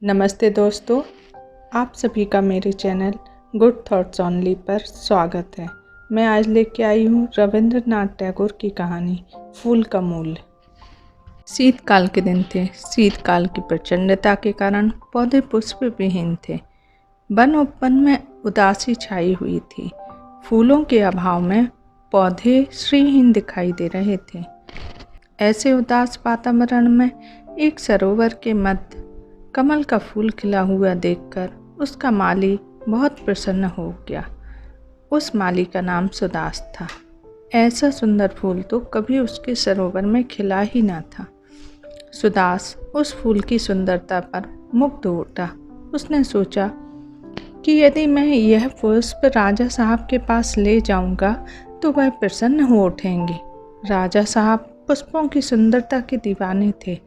नमस्ते दोस्तों, आप सभी का मेरे चैनल गुड थॉट्स ओनली पर स्वागत है। मैं आज लेके आई हूँ रविंद्रनाथ टैगोर की कहानी फूल का मूल्य। शीतकाल के दिन थे। शीतकाल की प्रचंडता के कारण पौधे पुष्प विहीन थे। वन उपवन में उदासी छाई हुई थी। फूलों के अभाव में पौधे श्रीहीन दिखाई दे रहे थे। ऐसे उदास वातावरण में एक सरोवर के मध्य कमल का फूल खिला हुआ देखकर उसका माली बहुत प्रसन्न हो गया। उस माली का नाम सुदास था। ऐसा सुंदर फूल तो कभी उसके सरोवर में खिला ही ना था। सुदास उस फूल की सुंदरता पर मुग्ध हो उठा। उसने सोचा कि यदि मैं यह पुष्प राजा साहब के पास ले जाऊंगा तो वह प्रसन्न हो उठेंगे। राजा साहब पुष्पों की सुंदरता के दीवाने थे।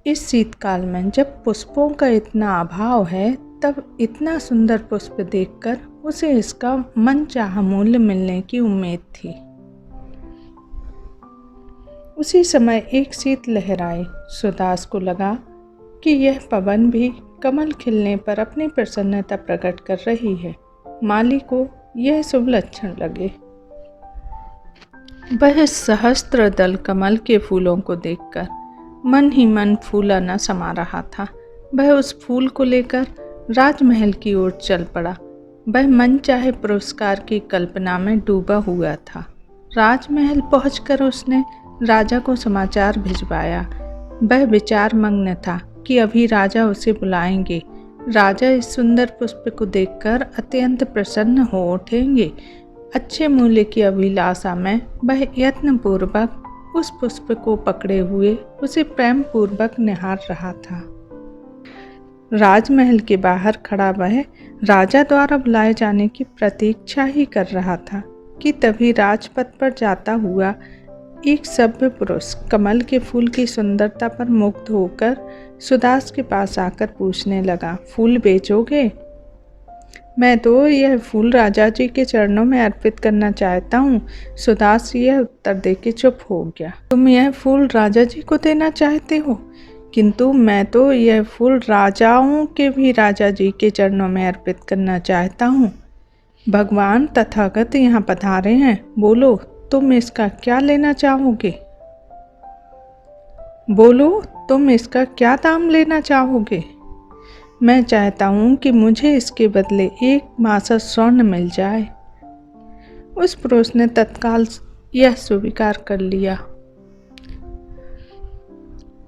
इस शीतकाल में जब पुष्पों का इतना अभाव है, तब इतना सुंदर पुष्प देखकर उसे इसका मनचाहा मूल्य मिलने की उम्मीद थी। उसी समय एक शीत लहर आई। सुदास को लगा कि यह पवन भी कमल खिलने पर अपनी प्रसन्नता प्रकट कर रही है। माली को यह शुभ लक्षण लगे। वह सहस्त्र दल कमल के फूलों को देखकर मन ही मन फूला न समा रहा था। वह उस फूल को लेकर राजमहल की ओर चल पड़ा। वह मनचाहे पुरस्कार की कल्पना में डूबा हुआ था। राजमहल पहुंचकर उसने राजा को समाचार भिजवाया। वह विचार मग्न था कि अभी राजा उसे बुलाएंगे। राजा इस सुंदर पुष्प को देखकर अत्यंत प्रसन्न हो उठेंगे। अच्छे मूल्य की अभिलाषा में वह यत्नपूर्वक उस पुष्प को पकड़े हुए उसे प्रेम पूर्वक निहार रहा था। राजमहल के बाहर खड़ा वह राजा द्वारा बुलाए जाने की प्रतीक्षा ही कर रहा था कि तभी राजपथ पर जाता हुआ एक सभ्य पुरुष कमल के फूल की सुंदरता पर मुग्ध होकर सुदास के पास आकर पूछने लगा, फूल बेचोगे? मैं तो यह फूल राजा जी के चरणों में अर्पित करना चाहता हूँ। सुदास यह उत्तर देके चुप हो गया। तुम यह फूल राजा जी को देना चाहते हो? किंतु मैं तो यह फूल राजाओं के भी राजा जी के चरणों में अर्पित करना चाहता हूँ। भगवान तथागत यहाँ पधारे हैं। बोलो, तुम इसका क्या लेना चाहोगे? बोलो, तुम इसका क्या दाम लेना चाहोगे? मैं चाहता हूँ कि मुझे इसके बदले 1 मासा स्वर्ण मिल जाए। उस पुरुष ने तत्काल यह स्वीकार कर लिया।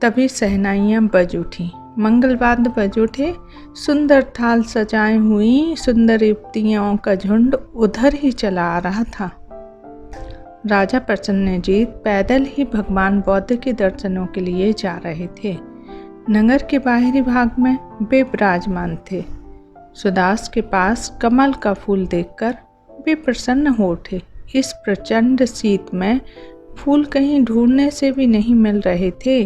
तभी शहनाइयाँ बज उठी, मंगलवाद्य बज उठे। सुंदर थाल सजाए हुई सुंदर युवतियों का झुंड उधर ही चला आ रहा था। राजा प्रसन्नजीत पैदल ही भगवान बौद्ध के दर्शनों के लिए जा रहे थे। नगर के बाहरी भाग में वे विराजमान थे। सुदास के पास कमल का फूल देखकर वे प्रसन्न हो उठे। इस प्रचंड शीत में फूल कहीं ढूंढने से भी नहीं मिल रहे थे।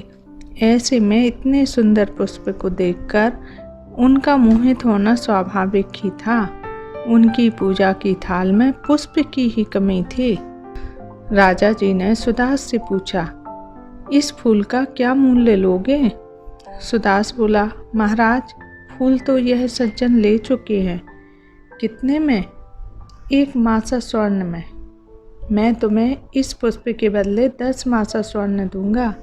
ऐसे में इतने सुंदर पुष्प को देखकर उनका मोहित होना स्वाभाविक ही था। उनकी पूजा की थाल में पुष्प की ही कमी थी। राजा जी ने सुदास से पूछा, इस फूल का क्या मूल्य लोगे? सुदास बोला, महाराज, फूल तो यह सज्जन ले चुके हैं। कितने में? 1 मासा स्वर्ण में। मैं तुम्हें इस पुष्प के बदले 10 मासा स्वर्ण दूंगा।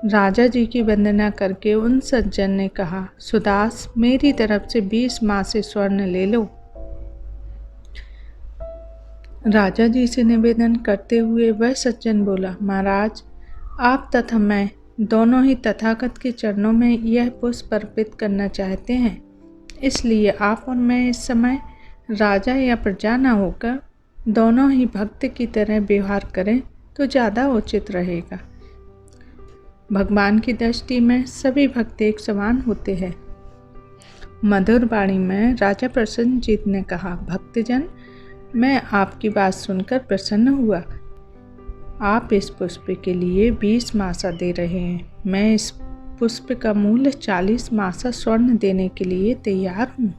राजा जी की वंदना करके उन सज्जन ने कहा, सुदास, मेरी तरफ से 20 मासे स्वर्ण ले लो। राजा जी से निवेदन करते हुए वह सज्जन बोला, महाराज, आप तथा मैं दोनों ही तथागत के चरणों में यह पुष्प अर्पित करना चाहते हैं। इसलिए आप और मैं इस समय राजा या प्रजा न होकर दोनों ही भक्त की तरह व्यवहार करें तो ज़्यादा उचित रहेगा। भगवान की दृष्टि में सभी भक्त एक समान होते हैं। मधुर वाणी में राजा प्रसन्नजीत ने कहा, भक्तजन, मैं आपकी बात सुनकर प्रसन्न हुआ। आप इस पुष्प के लिए 20 मासा दे रहे हैं। मैं इस पुष्प का मूल्य 40 मासा स्वर्ण देने के लिए तैयार हूँ।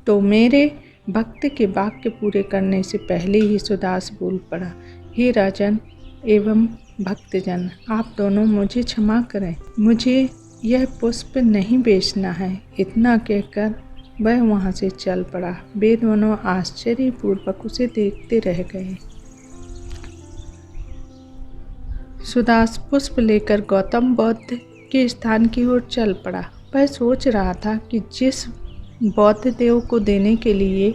तो मेरे भक्त के वाक्य पूरे करने से पहले ही सुदास बोल पड़ा, हे राजन एवं भक्तजन, आप दोनों मुझे क्षमा करें। मुझे यह पुष्प नहीं बेचना है। इतना कहकर वह वहाँ से चल पड़ा। वे दोनों आश्चर्यपूर्वक उसे देखते रह गए। सुदास पुष्प लेकर गौतम बुद्ध के स्थान की ओर चल पड़ा। वह सोच रहा था कि जिस बौद्ध देव को देने के लिए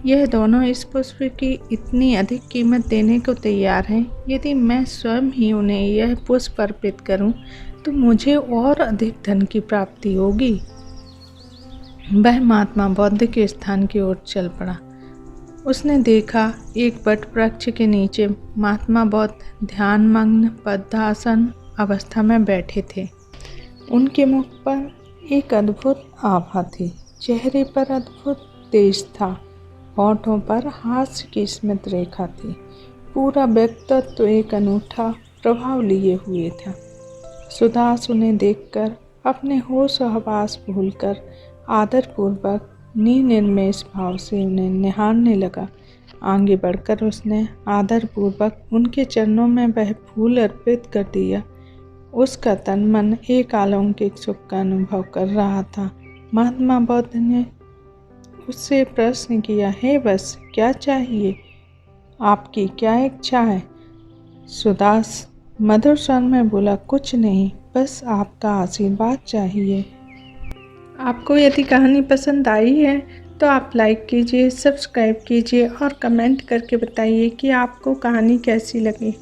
यह दोनों इस पुष्प की इतनी अधिक कीमत देने को तैयार हैं, यदि मैं स्वयं ही उन्हें यह पुष्प अर्पित करूं, तो मुझे और अधिक धन की प्राप्ति होगी। वह महात्मा बुद्ध के स्थान की ओर चल पड़ा। उसने देखा एक वट वृक्ष के नीचे महात्मा बुद्ध ध्यानमग्न पद्मासन अवस्था में बैठे थे। उनके मुख पर एक अद्भुत आभा थी, चेहरे पर अद्भुत तेज था, होठों पर हास्य की स्मित रेखा थी। पूरा व्यक्तित्व एक अनूठा प्रभाव लिए हुए था। सुदास उन्हें देखकर अपने होश हवास भूलकर आदरपूर्वक निर्निमेष भाव से उन्हें निहारने लगा। आगे बढ़कर उसने आदरपूर्वक उनके चरणों में वह फूल अर्पित कर दिया। उसका तन मन एक अलौकिक सुख का अनुभव कर रहा था। महात्मा बुद्ध ने उससे प्रश्न किया, हे बस क्या चाहिए? आपकी क्या इच्छा है? सुदास मधुर स्वर में बोला, कुछ नहीं, बस आपका आशीर्वाद चाहिए। आपको यदि कहानी पसंद आई है तो आप लाइक कीजिए, सब्सक्राइब कीजिए और कमेंट करके बताइए कि आपको कहानी कैसी लगी।